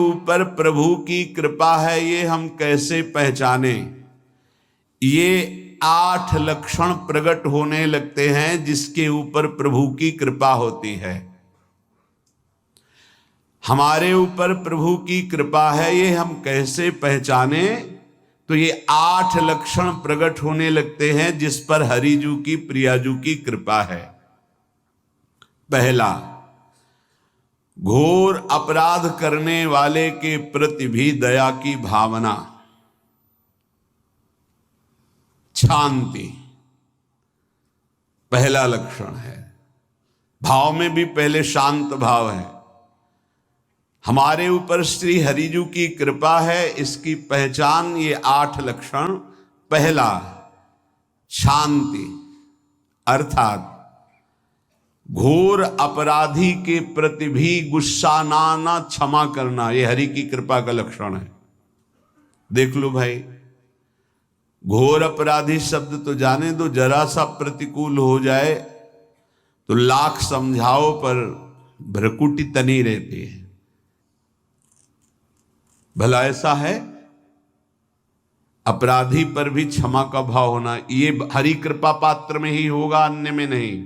ऊपर प्रभु की कृपा है ये हम कैसे पहचाने? ये 8 लक्षण प्रकट होने लगते हैं जिसके ऊपर प्रभु की कृपा होती है। हमारे ऊपर प्रभु की कृपा है ये हम कैसे पहचाने? तो ये 8 लक्षण प्रकट होने लगते हैं जिस पर हरिजू की प्रियाजू की कृपा है। पहला, घोर अपराध करने वाले के प्रति भी दया की भावना, शांति पहला लक्षण है। भाव में भी पहले शांत भाव है। हमारे ऊपर श्री हरिजू की कृपा है, इसकी पहचान ये 8 लक्षण। पहला, शांति, अर्थात घोर अपराधी के प्रति भी गुस्सा ना क्षमा करना, ये हरि की कृपा का लक्षण है। देख लो भाई, घोर अपराधी शब्द तो जाने दो, जरा सा प्रतिकूल हो जाए तो लाख समझाओ पर भ्रकुटी तनी रहती है। भला ऐसा है? अपराधी पर भी क्षमा का भाव होना, ये हरि कृपा पात्र में ही होगा, अन्य में नहीं।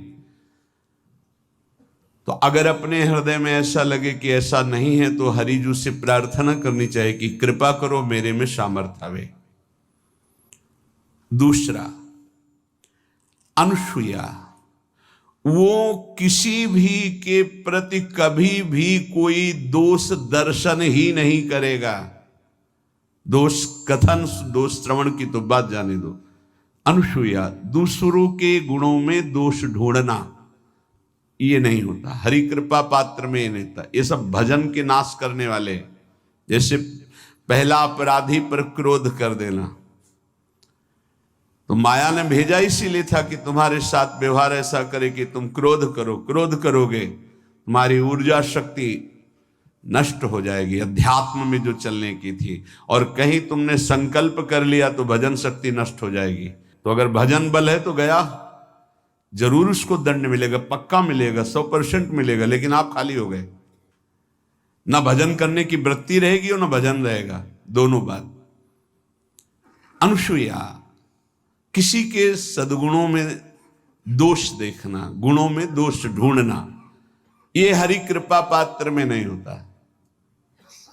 तो अगर अपने हृदय में ऐसा लगे कि ऐसा नहीं है तो हरिजू से प्रार्थना करनी चाहिए कि कृपा करो मेरे में सामर्थ्य आवे। दूसरा, अनुसूया, वो किसी भी के प्रति कभी भी कोई दोष दर्शन ही नहीं करेगा। दोष कथन, दोष श्रवण की तो बात जाने दो। अनुसूया, दूसरों के गुणों में दोष ढूंढना ये नहीं होता। हरि कृपा पात्र में ये नहीं था। ये सब भजन के नाश करने वाले, जैसे पहला अपराधी पर क्रोध कर देना, तो माया ने भेजा इसीलिए था कि तुम्हारे साथ व्यवहार ऐसा करे कि तुम क्रोध करो। क्रोध करोगे तुम्हारी ऊर्जा शक्ति नष्ट हो जाएगी, अध्यात्म में जो चलने की थी। और कहीं तुमने संकल्प कर लिया तो भजन शक्ति नष्ट हो जाएगी। तो अगर भजन बल है तो गया, जरूर उसको दंड मिलेगा, पक्का मिलेगा, 100% मिलेगा, लेकिन आप खाली हो गए। ना भजन करने की वृत्ति रहेगी और ना भजन रहेगा, दोनों बात। अनुसूया, किसी के सद्गुणों में दोष देखना, गुणों में दोष ढूंढना, ये हरि कृपा पात्र में नहीं होता।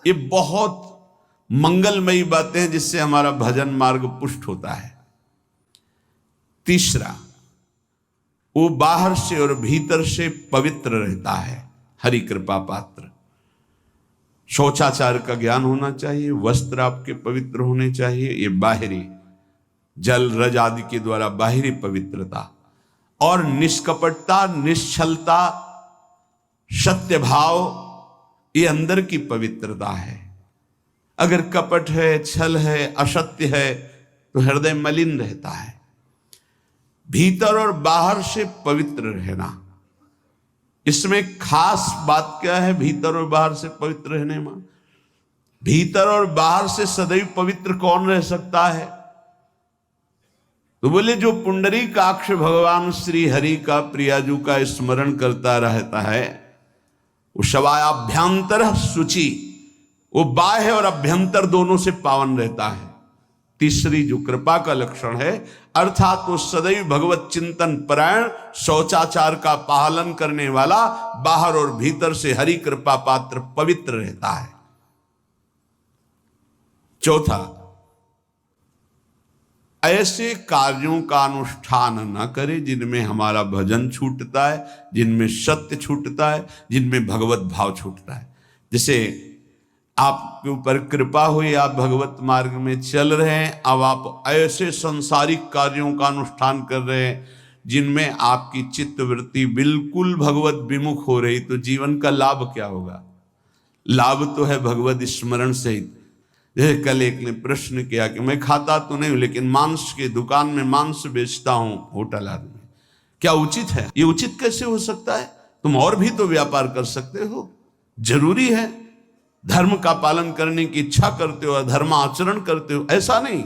ये बहुत मंगलमयी बातें हैं जिससे हमारा भजन मार्ग पुष्ट होता है। तीसरा, वो बाहर से और भीतर से पवित्र रहता है, हरि कृपा पात्र। शौचाचार का ज्ञान होना चाहिए, वस्त्र आपके पवित्र होने चाहिए, ये बाहरी जल रज आदि के द्वारा बाहरी पवित्रता। और निष्कपटता, निश्चलता, सत्य भाव, ये अंदर की पवित्रता है। अगर कपट है, छल है, असत्य है तो हृदय मलिन रहता है। भीतर और बाहर से पवित्र रहना, इसमें खास बात क्या है? भीतर और बाहर से पवित्र रहने में, भीतर और बाहर से सदैव पवित्र कौन रह सकता है? तो बोले जो पुंडरीकाक्ष भगवान श्री हरि का प्रियाजू का स्मरण करता रहता है वो शवायाभ्यंतर शुचि, वो बाह्य और अभ्यंतर दोनों से पावन रहता है। तीसरी जो कृपा का लक्षण है, अर्थात वो सदैव भगवत चिंतन परायण, शौचाचार का पालन करने वाला, बाहर और भीतर से हरि कृपा पात्र पवित्र रहता है। चौथा, ऐसे कार्यों का अनुष्ठान न करे जिनमें हमारा भजन छूटता है, जिनमें सत्य छूटता है, जिनमें भगवत भाव छूटता है। जैसे आपके ऊपर कृपा हुई, आप भगवत मार्ग में चल रहे हैं, अब आप ऐसे संसारिक कार्यों का अनुष्ठान कर रहे हैं जिनमें आपकी चित्तवृत्ति बिल्कुल भगवत विमुख हो रही, तो जीवन का लाभ क्या होगा? लाभ तो है भगवत स्मरण सहित। जैसे कल एक ने प्रश्न किया कि मैं खाता तो नहीं हूं लेकिन मांस की दुकान में मांस बेचता हूं, होटल आदमी, क्या उचित है? ये उचित कैसे हो सकता है? तुम और भी तो व्यापार कर सकते हो। जरूरी है धर्म का पालन करने की इच्छा करते हो, धर्माचरण करते हो, ऐसा नहीं।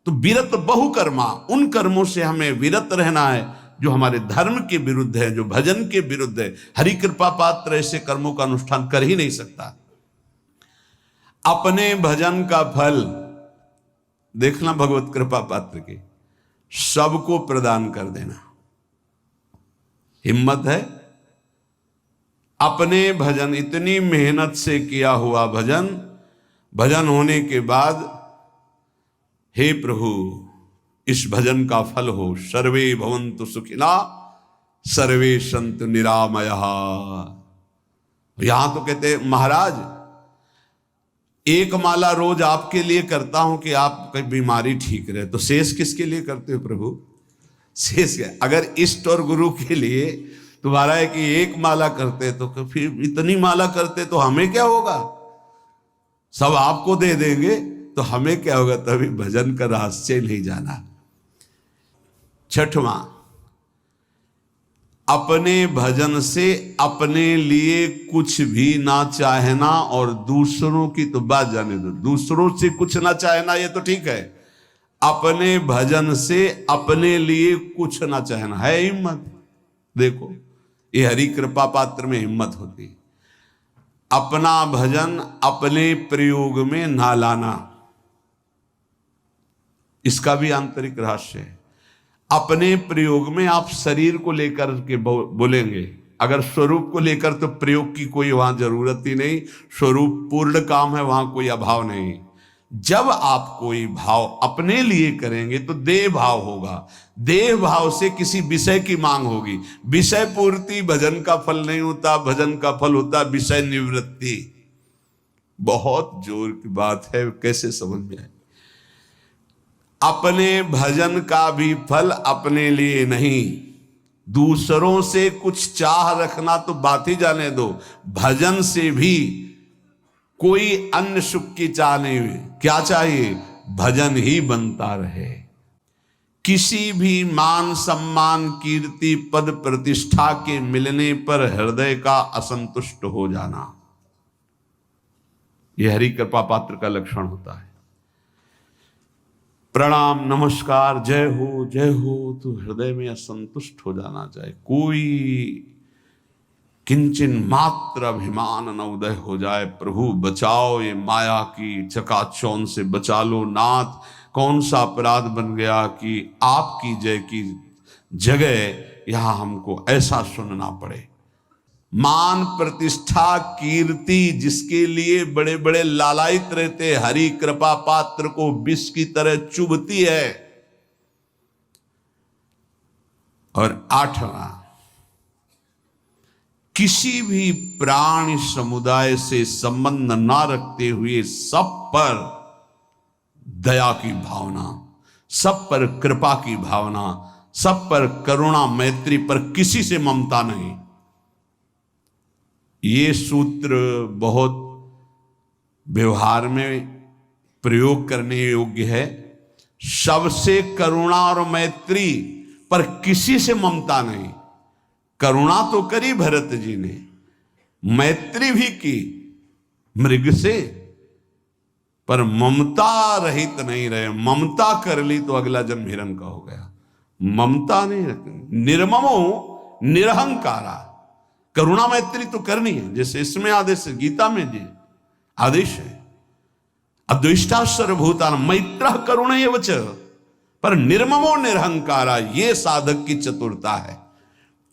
तो विरत बहुकर्मा, उन कर्मों से हमें विरत रहना है जो हमारे धर्म के विरुद्ध है, जो भजन के विरुद्ध है। हरि कृपा पात्र ऐसे कर्मों का अनुष्ठान कर ही नहीं सकता। अपने भजन का फल देखना भगवत कृपा पात्र के सबको प्रदान कर देना। हिम्मत है? अपने भजन, इतनी मेहनत से किया हुआ भजन, भजन होने के बाद हे प्रभु इस भजन का फल हो, सर्वे भवन्तु सुखिना सर्वे सन्तु निरामयः। यहां तो कहते महाराज एक माला रोज आपके लिए करता हूं कि आपकी बीमारी ठीक रहे, तो शेष किसके लिए करते हो प्रभु? शेष क्या? अगर इष्ट और गुरु के लिए तुम्हारा है कि एक माला करते तो फिर इतनी माला करते तो हमें क्या होगा? सब आपको दे देंगे तो हमें क्या होगा? तभी भजन का रहस्य नहीं जाना। छठवां, अपने भजन से अपने लिए कुछ भी ना चाहना और दूसरों की तो बात जाने दो, दूसरों से कुछ ना चाहना ये तो ठीक है, अपने भजन से अपने लिए कुछ ना चाहना है हिम्मत। देखो ये हरि कृपा पात्र में हिम्मत होती है। अपना भजन अपने प्रयोग में ना लाना, इसका भी आंतरिक रहस्य है। अपने प्रयोग में आप शरीर को लेकर के बोलेंगे, अगर स्वरूप को लेकर तो प्रयोग की कोई वहां जरूरत ही नहीं, स्वरूप पूर्ण काम है, वहां कोई अभाव नहीं। जब आप कोई भाव अपने लिए करेंगे तो देह भाव होगा, देह भाव से किसी विषय की मांग होगी। विषय पूर्ति भजन का फल नहीं होता, भजन का फल होता विषय निवृत्ति। बहुत जोर की बात है, कैसे समझ में आए? अपने भजन का भी फल अपने लिए नहीं, दूसरों से कुछ चाह रखना तो बात ही जाने दो, भजन से भी कोई अन्य सुख की चाह नहीं हुई। क्या चाहिए? भजन ही बनता रहे। किसी भी मान सम्मान कीर्ति पद प्रतिष्ठा के मिलने पर हृदय का असंतुष्ट हो जाना, यह हरि कृपा पात्र का लक्षण होता है। प्रणाम नमस्कार जय हो तो हृदय में असंतुष्ट हो जाना चाहिए। कोई किंचन मात्र अभिमान न उदय हो जाए। प्रभु बचाओ, ये माया की चकाचौंध से बचा लो नाथ। कौन सा अपराध बन गया कि आपकी जय की जगह यहां हमको ऐसा सुनना पड़े। मान प्रतिष्ठा कीर्ति जिसके लिए बड़े बड़े लालायित रहते, हरि कृपा पात्र को विष की तरह चुभती है। और आठवां, किसी भी प्राणी समुदाय से संबंध ना रखते हुए सब पर दया की भावना, सब पर कृपा की भावना, सब पर करुणा मैत्री, पर किसी से ममता नहीं। ये सूत्र बहुत व्यवहार में प्रयोग करने योग्य है। सबसे करुणा और मैत्री, पर किसी से ममता नहीं। करुणा तो करी भरत जी ने, मैत्री भी की मृग से, पर ममता रहित नहीं रहे। ममता कर ली तो अगला जन्म हिरण का हो गया। ममता नहीं रखनी। निर्ममो निरहंकारा, करुणा मैत्री तो करनी है, जैसे इसमें आदेश है, गीता में जी आदेश है, अद्वेष्टा सर्वभूतान मैत्र करुणैव च, पर निर्ममो निरहंकारा, ये साधक की चतुरता है।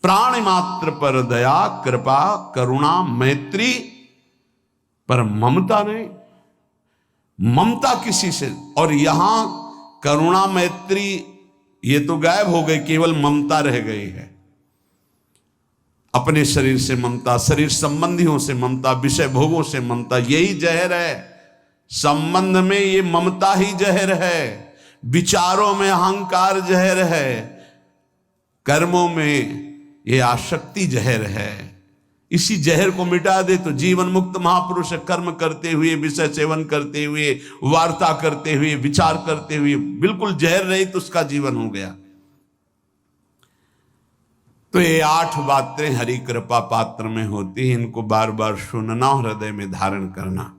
प्राणी मात्र पर दया कृपा करुणा मैत्री, पर ममता नहीं। ममता किसी से, और यहां करुणा मैत्री ये तो गायब हो गई, केवल ममता रह गई है। अपने शरीर से ममता, शरीर संबंधियों से ममता, विषय भोगों से ममता, यही जहर है। संबंध में ये ममता ही जहर है, विचारों में अहंकार जहर है, कर्मों में ये आसक्ति जहर है। इसी जहर को मिटा दे तो जीवन मुक्त महापुरुष कर्म करते हुए, विषय सेवन करते हुए, वार्ता करते हुए, विचार करते हुए, बिल्कुल जहर रहित उसका जीवन हो गया। तो ये 8 बातें हरि कृपा पात्र में होती हैं, इनको बार बार सुनना, हृदय में धारण करना।